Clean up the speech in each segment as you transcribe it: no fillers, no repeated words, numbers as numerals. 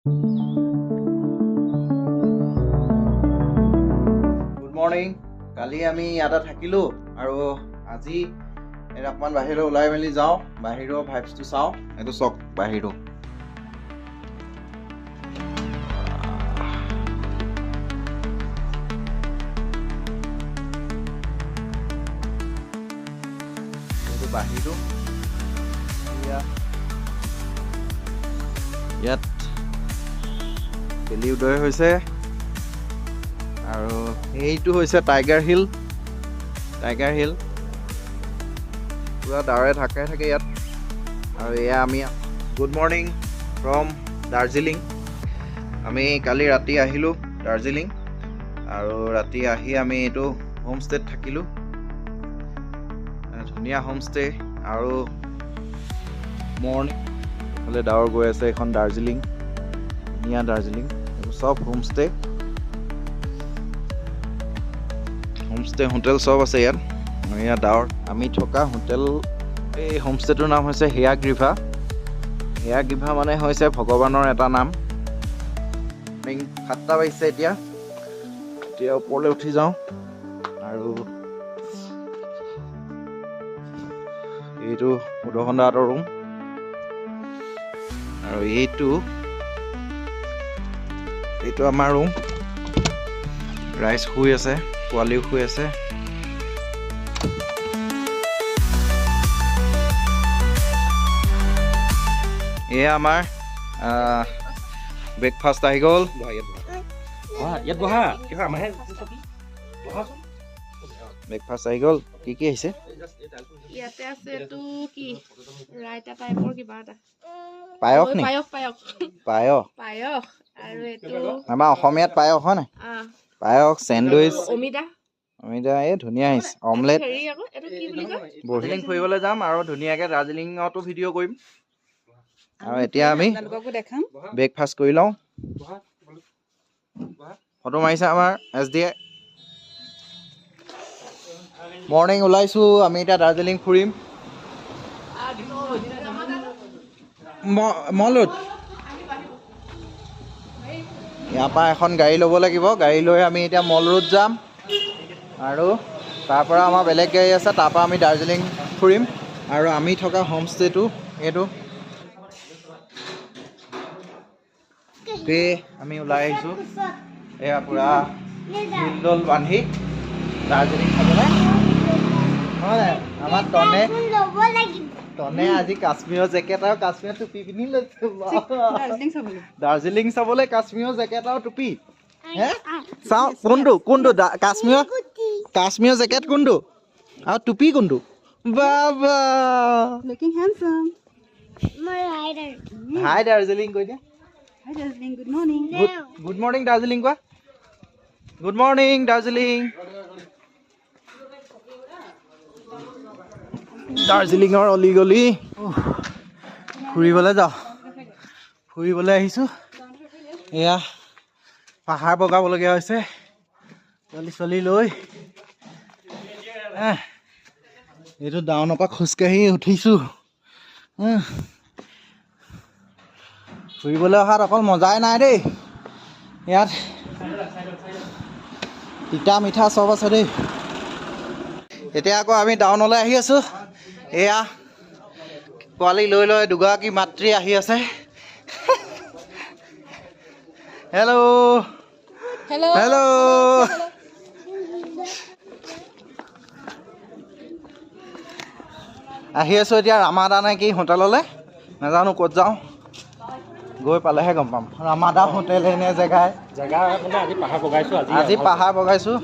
Good morning. কালি আমি ইয়াতে থাকিলোঁ আৰু আজি অকণমান বাহিৰলৈ ওলাই মেলি যাওঁ, বাহিৰৰ ভাইবছটো চাওঁ। এইটো চাওক বাহিৰটো। এইটো বাহিৰটো। ইয়াত বেলি উদয় হৈছে আৰু এইটো হৈছে টাইগাৰ হিল। পুৰা ডাৱৰে ঢাকাই থাকে ইয়াত। আৰু এয়া আমি গুড মৰ্ণিং ফ্ৰম দাৰ্জিলিং। আমি কালি ৰাতি আহিলোঁ দাৰ্জিলিং আৰু ৰাতি আহি আমি এইটো হোমষ্টেত থাকিলোঁ। ধুনীয়া হোমষ্টে আৰু মৰ্ণিং এইফালে ডাৱৰ গৈ আছে। এখন দাৰ্জিলিং, ধুনীয়া দাৰ্জিলিং। এইবোৰ চব হোমষ্টে হোটেল চব আছে ইয়াত। ইয়াত ডাৱৰ। আমি থকা হোটেল এই হোমষ্টেটোৰ নাম হৈছে হেয়াগ্ৰীভা। হেয়াগ্ৰীভা মানে হৈছে ভগৱানৰ এটা নাম। 7টা বাজিছে এতিয়া ওপৰলৈ উঠি যাওঁ। আৰু এইটো সুদৰ্শন দাহঁতৰ ৰুম আৰু এইটো আমাৰ ৰুম। ৰাইজ শুই আছে, পোৱালিও শুই আছে। এয়া আমাৰ ব্ৰেকফাষ্ট আহি গ'ল। ব্ৰেকফাষ্ট আহি গ'ল। কি আহিছে? ইয়াতে আছে এইটো কি ৰাইতা টাইপৰ কিবা এটা পায়স নি? পায়স আৰু এইটো আমাৰ অসমীয়াত পায়স হয় নাই? পায়স, চেণ্ডউইচ, অমিতা এই ধুনীয়া আহিছে। অমলেট। হেৰি আকৌ এইটো কি বুলি কয়? দাৰ্জিলিং ফুৰিবলৈ যাম আৰু ধুনীয়াকৈ দাৰ্জিলিঙতো ভিডিঅ' কৰিম। আৰু এতিয়া আমি দেখাম। ব্ৰেকফাষ্ট কৰি লওঁ। ফটো মাৰিছে আমাৰ SD। মৰ্ণিং ওলাইছোঁ আমি এতিয়া দাৰ্জিলিং ফুৰিম। মলত ইয়াৰ পৰা এখন গাড়ী ল'ব লাগিব। গাড়ী লৈ আমি এতিয়া মল ৰোড যাম আৰু তাৰ পৰা আমাৰ বেলেগ গাড়ী আছে। তাৰ পৰা আমি দাৰ্জিলিং ফুৰিম। আৰু আমি থকা হোমষ্টেটো এইটো আমি ওলাই আহিছোঁ। এয়া পূৰা হিলডল বান্ধি দাৰ্জিলিং খাবলৈ। হয় আমাৰ তনে আজি কাশ্মীৰৰ জেকেট আৰু কাশ্মীৰৰ টুপি পিন্ধি লৈছে। দাৰ্জিলিং চাবলৈ কাশ্মীৰৰ জেকেট আৰু টুপি। চাওঁ কোনটো কাশ্মীৰৰ জেকেট কোনটো আৰু টুপি কোনটো? বাবা হাই দাৰ্জিলিং কৈ দিয়া। গুড মৰ্ণিং দাৰ্জিলিং কোৱা। Good morning Darjeeling. দাৰ্জিলিঙৰ অলিগলি ফুৰিবলৈ যাওঁ। ফুৰিবলৈ আহিছোঁ। এয়া পাহাৰ বগাবলগীয়া হৈছে ছোৱালী লৈ। এইটো ডাউনৰ পৰা খোজকাঢ়ি উঠিছোঁ। ফুৰিবলৈ অহাত অকল মজাই নাই দেই। ইয়াত তিতা মিঠা চব আছে দেই। এতিয়া আকৌ আমি ডাউনলৈ আহি আছোঁ। এয়া পোৱালি লৈ দুগৰাকী মাতৃ আহি আছে। হেল্ল' আহি আছোঁ এতিয়া ৰামাদা নে কি হোটেললৈ। নাজানো ক'ত যাওঁ, গৈ পালেহে গম পাম। ৰামাদা হোটেল এনে আজি পাহাৰ বগাইছোঁ।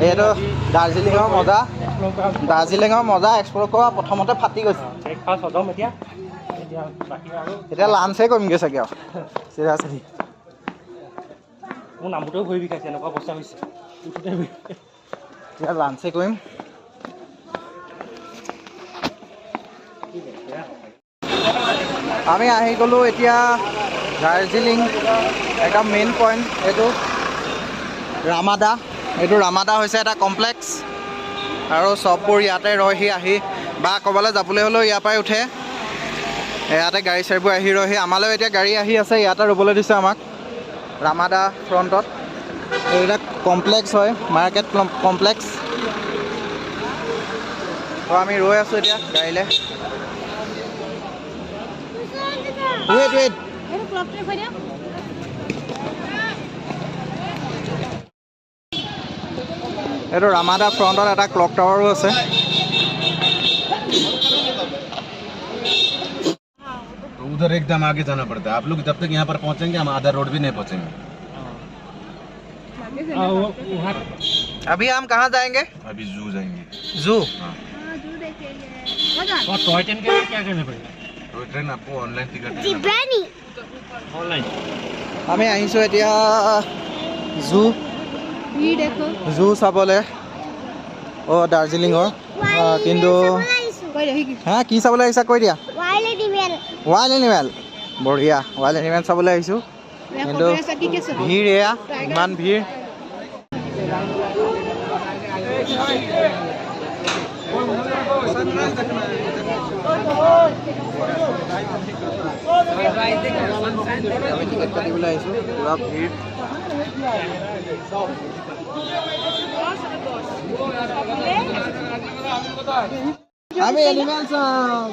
এইটো দাৰ্জিলিঙৰ মজা এক্সপ্ল'ৰ কৰা প্ৰথমতে ফাটি গৈছে। এতিয়া লাঞ্চে কৰিমগৈ চাগে আৰু চিধা চিধি। মোৰ নামটোও ভৰি বিষাইছে, এনেকুৱা অৱস্থা হৈছে। এতিয়া লাঞ্চে কৰিম। আমি আহি গ'লোঁ এতিয়া দাৰ্জিলিং একদম মেইন পইণ্ট। এইটো ৰামাদা। এইটো ৰামাদা হৈছে এটা কমপ্লেক্স আৰু চববোৰ ইয়াতে ৰয়হি আহি বা ক'ৰবালৈ যাবলৈ হ'লেও ইয়াৰ পৰাই উঠে। ইয়াতে গাড়ী চাৰিবোৰ আহি ৰহি আমালৈও এতিয়া গাড়ী আহি আছে ইয়াতে ৰ'বলৈ দিছে আমাক ৰামাদা ফ্ৰণ্টত এইটা কমপ্লেক্স হয় মাৰ্কেট কমপ্লেক্স তো আমি ৰৈ আছোঁ এতিয়া গাড়ীলৈ ৱেইট এইটো ৰামাদা ফ্ৰণ্টত এটা ক্লক টাৱাৰো আছে तो उधर एकदम आगे जाना पड़ता है आप लोग जब तक यहाँ पर पहुँचेंगे हम आधा रोड भी नहीं पहुँचेंगे अभी हम कहाँ जाएंगे अभी जू जाएंगे जू हाँ और टॉय ट्रेन के लिए क्या करना पड़ेगा तो ट्रेन आपको ऑनलाइन टिकट ऑनलाइन আমি আহিছোঁ এতিয়া জু জু চাবলৈ অঁ দাৰ্জিলিঙৰ কিন্তু হা কি চাবলৈ আহিছা কৈ দিয়া ৱাইল্ড এনিমেল বঢ়িয়া ৱাইল্ড এনিমেল চাবলৈ আহিছোঁ কিন্তু ভিৰ এয়া ইমান ভিৰ আমি টিকেট কাটিবলৈ আহিছোঁ পুৰা ভিৰ আমি এনিমেল চাম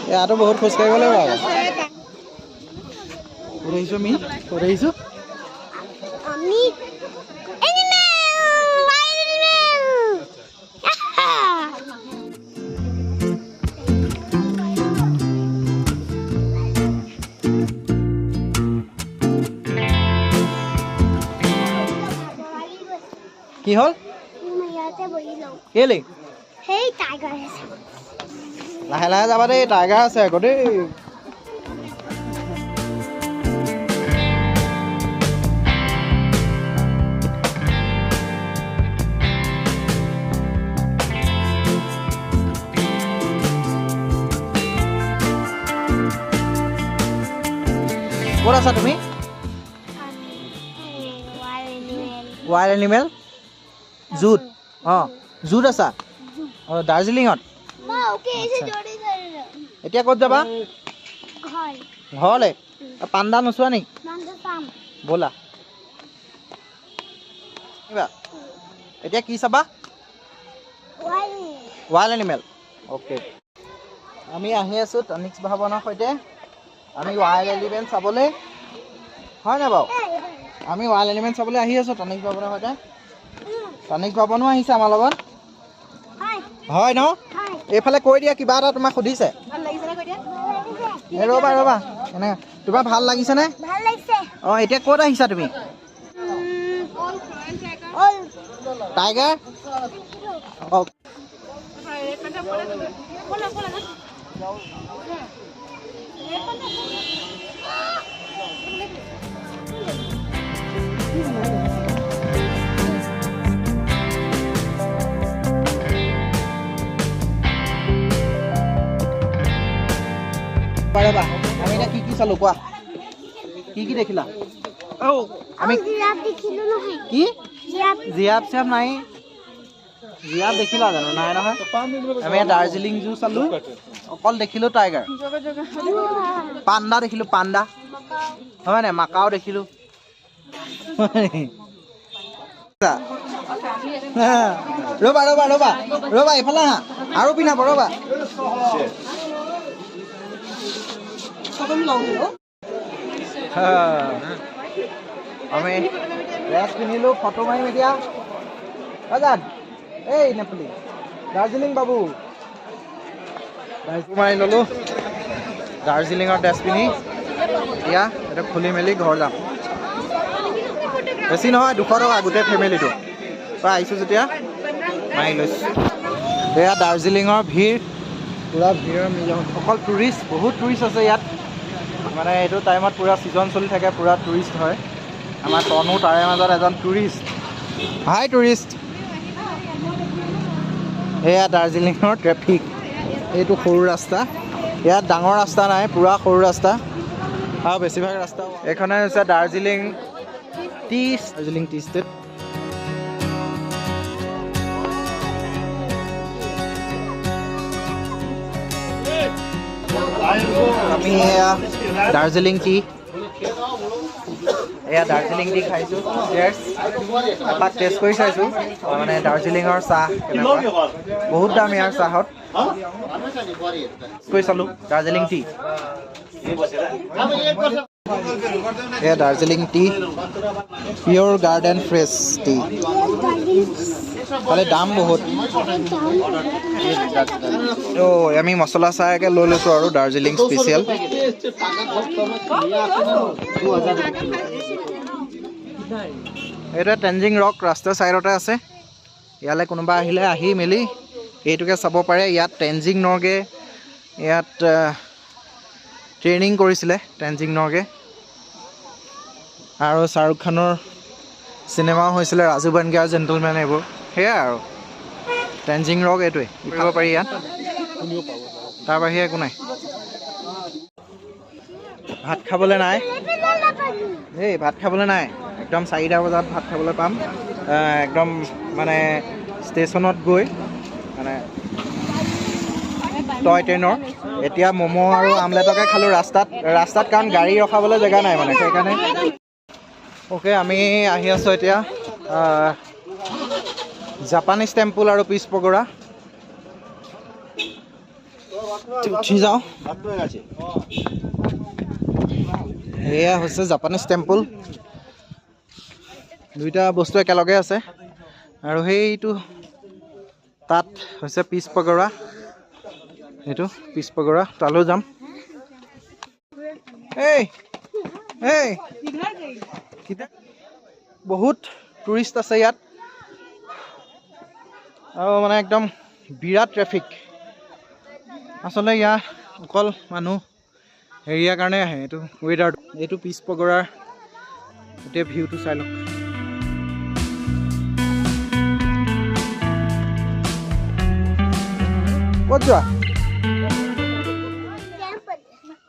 ইয়াতো বহুত খোজকাঢ়িব লাগিব আকৌ ক'ত আহিছোঁ আমি ক'ত আহিছোঁ কি হ'ল কেলে লাহে লাহে যাবা দেই টাইগাৰ আছে আকৌ দেই ক'ত আছা তুমি ৱাইল্ড এনিমেল জুত অঁ জুত আছা অঁ দাৰ্জিলিঙত এতিয়া ক'ত যাবা ঘৰলৈ পাণ্ডা নোচোৱা নেকি ব'লা এতিয়া কি চাবা ৱাইল্ড এনিমেল অ'কে আমি আহি আছোঁ তনিক্স ভৱনৰ সৈতে আমি ৱাইল্ড এনিমেল চাবলৈ হয় নাই বাৰু আমি ৱাইল্ড এনিমেল চাবলৈ আহি আছোঁ তনিক্স ভৱনৰ সৈতে তনিক্স ভৱনো আহিছে আমাৰ লগত হয় ন এইফালে কৈ দিয়া কিবা এটা তোমাক সুধিছে ৰ'বা ৰ'বা এনেকৈ তোমাৰ ভাল লাগিছেনে অঁ এতিয়া ক'ত আহিছা তুমি টাইগাৰ অঁ ৰ'বা আমি এতিয়া কি কি চালোঁ কোৱা কি কি দেখিলা আমি কি জিৰাফ চিৰাফ নাই জিৰাফ দেখিলা জানো নাই নহয় আমি দাৰ্জিলিং জু চালোঁ অকল দেখিলোঁ টাইগাৰ পাণ্ডা দেখিলোঁ পাণ্ডা হয় নাই মাকাও দেখিলোঁ ৰ'বা ৰ'বা ৰ'বা ৰ'বা এইফালে আহা আৰু পিন্ধাব ৰ'বা আমি ড্ৰেছ পিন্ধিলোঁ ফটো মাৰিম এতিয়া অজান এই নেপালী দাৰ্জিলিং বাবু ড্ৰেছ মাৰি ল'লোঁ দাৰ্জিলিঙৰ ড্ৰেছ পিন্ধি এতিয়া এটা খুলি মেলি ঘৰ যাম বেছি নহয় 200 টকা গোটেই ফেমিলিটো তই আহিছোঁ যেতিয়া মাৰি লৈছোঁ এয়া দাৰ্জিলিঙৰ ভিৰ পুৰা ভিৰৰ মিলন অকল টুৰিষ্ট বহুত টুৰিষ্ট আছে ইয়াত মানে এইটো টাইমত পুৰা ছিজন চলি থাকে পুৰা টুৰিষ্ট হয় আমাৰ তনু তাৰে মাজত এজন টুৰিষ্ট হাই টুৰিষ্ট এয়া দাৰ্জিলিঙৰ ট্ৰেফিক এইটো সৰু ৰাস্তা ইয়াত ডাঙৰ ৰাস্তা নাই, পূৰা সৰু ৰাস্তা আৰু বেছিভাগ ৰাস্তা। এইখনে হৈছে দাৰ্জিলিং টি ষ্টেট। আমি এয়া দাৰ্জিলিং টি খাইছোঁ। এপাক টেষ্ট কৰি চাইছোঁ মানে দাৰ্জিলিঙৰ চাহ কেনেকুৱা। বহুত দাম ইয়াৰ চাহত। কৈ চালোঁ দাৰ্জিলিং টি। এয়া দাৰ্জিলিং টি, পিয়'ৰ গাৰ্ডেন ফ্ৰেছ টি। খালি দাম বহুত। তো আমি মছলা চাহকে লৈ লৈছোঁ আৰু দাৰ্জিলিং স্পেচিয়েল। এইটো টেনজিং ৰক ৰাস্তাৰ ছাইডতে আছে। ইয়ালৈ কোনোবা আহিলে আহি মেলি এইটোকে চাব পাৰে। ইয়াত টেনজিং নৰ্গে ইয়াত ট্ৰেইনিং কৰিছিলে টেনজিং নৰ্গে। আৰু শ্বাহৰুখ খানৰ চিনেমাও হৈছিলে ৰাজু বানগিয়াৰ জেণ্টলমেন, এইবোৰ সেয়াই আৰু টেনজিং ৰক এইটোৱে উঠিব পাৰি ইয়াত। তাৰ বাহিৰে একো নাই। ভাত খাবলৈ নাই, ভাত খাবলৈ নাই। একদম 4টা বজাত ভাত খাবলৈ পাম। একদম মানে ষ্টেচনত গৈ মানে টয় ট্ৰেইনৰ। এতিয়া ম'ম' আৰু আমলেটকে খালোঁ ৰাস্তাত কাৰণ গাড়ী ৰখাবলৈ জেগা নাই মানে সেইকাৰণে। অ'কে, আমি আহি আছোঁ এতিয়া জাপানিজ টেম্পুল আৰু পিচ পগৰা। উঠি যাওঁ। এয়া হৈছে জাপানিজ টেম্পুল। দুইটা বস্তু একেলগে আছে। আৰু সেইটো তাত হৈছে পিচ পগৰা। সেইটো পিচ পগৰা, তালৈও যাম। বহুত টুৰিষ্ট আছে ইয়াত আৰু মানে একদম বিৰাট ট্ৰেফিক। আচলতে ইয়াত অকল মানুহ হেৰিয়াৰ কাৰণে আহে, এইটো ৱেডাৰটো। এইটো পিচ পগৰাৰ গোটেই ভিউটো চাই লওক। ক'ত যোৱা?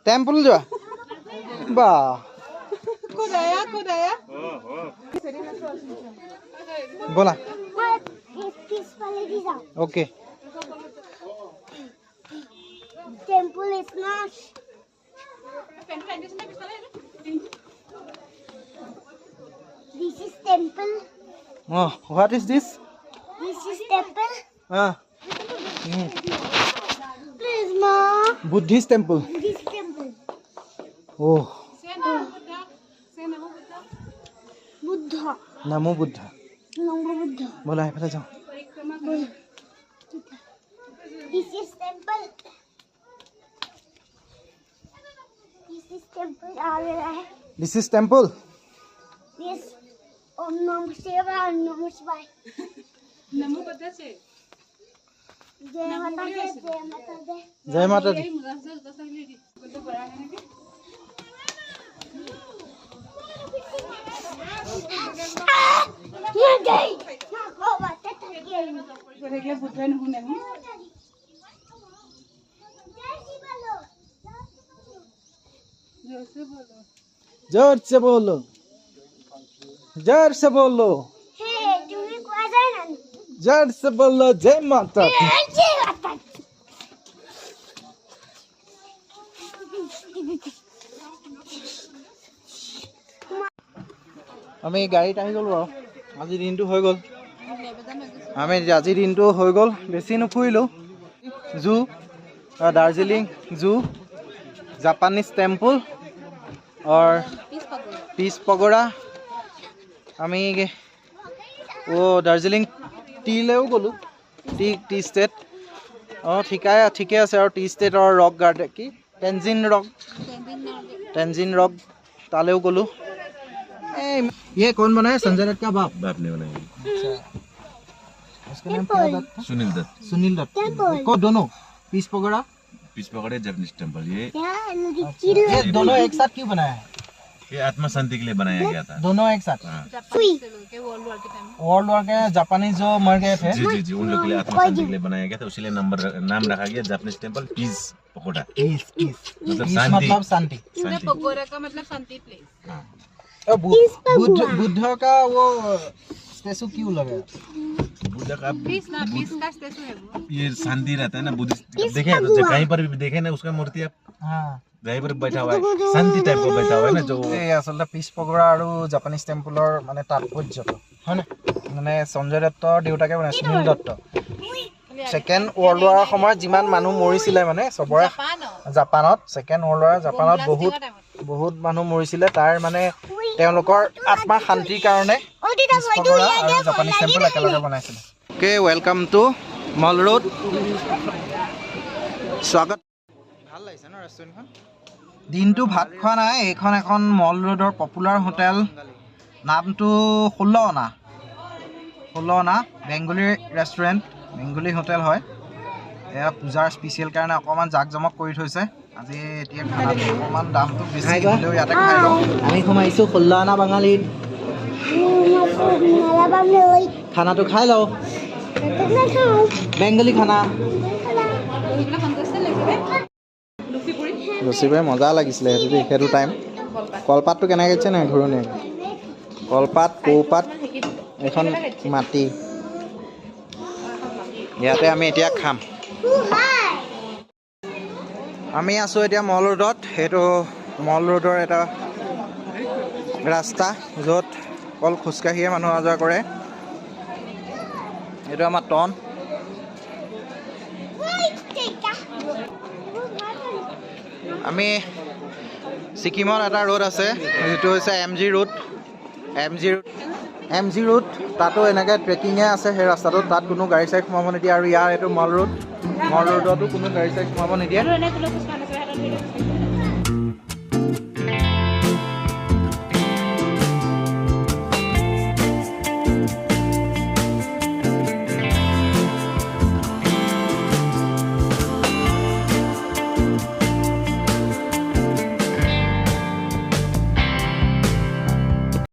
টেম্পল যোৱা? বা ব'লা। Okay. Temple is not. This is temple. Oh, what is this? This is temple. Mm. Please, ma. Buddhist temple. This temple. Oh, Buddha. Namo Buddha. Namo Buddha. ব'লা এইফালে যাওঁ। This is temple. This is temple. This is temple. Yes. Om Namo Shivaya. Om Namo Shivaya. नमो पता से Jai Mata Di. Jai Mata Di. जय माता दी। तो बड़ा है ना कि ये गई। वो बात है तो ये। तो देखले बुद्धन होने हूं जोर से बोलो, जोर से बोलो, हे तुम्ही कोण आहे ना? जोर से बोलो जय माता दी। जय माता दी. আমি গাড়ীত আহি গ'লো আৰু আজিৰ দিনটো হৈ গ'ল। আজিৰ দিনটো হৈ গ'ল, বেছি নুফুৰিলোঁ। জু, দাৰ্জিলিং জু, জাপানিজ টেম্পল और পিচ পগৰা। আমি দাৰ্জিলিং টিলৈও গ'লোঁ, টি ষ্টেট। ঠিকে আছে। আৰু টি ষ্টেট আৰু ৰক গাৰ্ডেন কি টেনজিন ৰক তালৈও গ'লোঁ। ये कौन बनाया? संजय दत्त का बाप ने बनाई। उसका नाम क्या था? सुनील दत्त। सुनील दत्त को दोनों पीस पकड़ा पीस पकड़े जापानीज टेम्पल। ये ये दोनों एक साथ क्यों बनाया है? ये आत्मा शांति के लिए बनाया गया था। दोनों एक साथ वर्ल्ड वॉर के जापानी जो मर गए थे जी जी जी, उन लोग के लिए आत्मा शांति के लिए बनाया गया था, उसीलिए नाम रखा गया Japanese temple peace pagoda. Peace मतलब पीस शांति। मतलब शांति। शांति। पकोड़ा का मतलब शांति प्लेस। और बुद्ध का वो स्टैचू क्यों लगा? बुद्ध का पीस का स्टेचू है वो। ये शांति रहता है ना, बुद्धिस्ट देखे हैं तो कहीं पर भी देखे ना उसका मूर्ति, आप हाँ कहीं पर बैठा हुआ है शांति टाइप का बैठा हुआ है ना जो। এই আচলতে পিচ পগৰা আৰু জাপানীজ টেম্পলৰ মানে তাৎপৰ্যটো হয় না, মানে সঞ্জয় দত্তৰ দেউতাকে বনাইছে, সুনীল দত্ত। ছেকেণ্ড ৱৰ্ল্ড ৱাৰৰ সময়ত যিমান মানুহ মৰিছিলে মানে চবৰে জাপানত, ছেকেণ্ড ৱৰ্ল্ড ৱাৰ জাপানত বহুত মানুহ মৰিছিলে, তাৰ মানে তেওঁলোকৰ আত্মা শান্তিৰ কাৰণে পিচ পগৰা আৰু জাপানীজ টেম্পল একেলগে বনাইছিলে। Okay, welcome to mall road. স্বাগত। ভাল লাগিছে ন ৰেষ্টুৰেণ্টখন? দিনটো ভাত খোৱা নাই। এইখন এখন মল ৰোডৰ পপুলাৰ হোটেল, নামটো 16 অনা বেংগলী ৰেষ্টুৰেণ্ট, বেংগলী হোটেল হয়। এয়া পূজাৰ স্পেচিয়েল কাৰণে অকণমান জাক জমক কৰি থৈছে। আজি এতিয়া খানাটো অকণমান দামটো বেছি হ'লেও ইয়াতে খাই লওঁ। আমি সোমাইছোঁ 16 অনা বাঙালীত। খানাটো খাই লওঁ, বেংগলী খানা। লুচি পাই মজা লাগিছিলে সেইটো টাইম। কলপাতটো কেনেকৈ দিছে নাই ঘূৰণীয়াকৈ, কলপাত কৌপাত, এখন মাটি। ইয়াতে আমি এতিয়া খাম। আমি আছোঁ এতিয়া মল ৰোডত। সেইটো মল ৰোডৰ এটা ৰাস্তা য'ত অকল খোজকাঢ়িয়ে মানুহ অহা যোৱা কৰে। এইটো আমাৰ টন। আমি ছিকিমত এটা ৰোড আছে, যিটো হৈছে এম জি ৰোড। তাতো এনেকৈ ট্ৰেকিঙে আছে সেই ৰাস্তাটোত, তাত কোনো গাড়ী চাড়ী সোমাব নিদিয়ে। আৰু ইয়াৰ এইটো মল ৰোডতো কোনো গাড়ী চাড়ী সোমাব নিদিয়ে।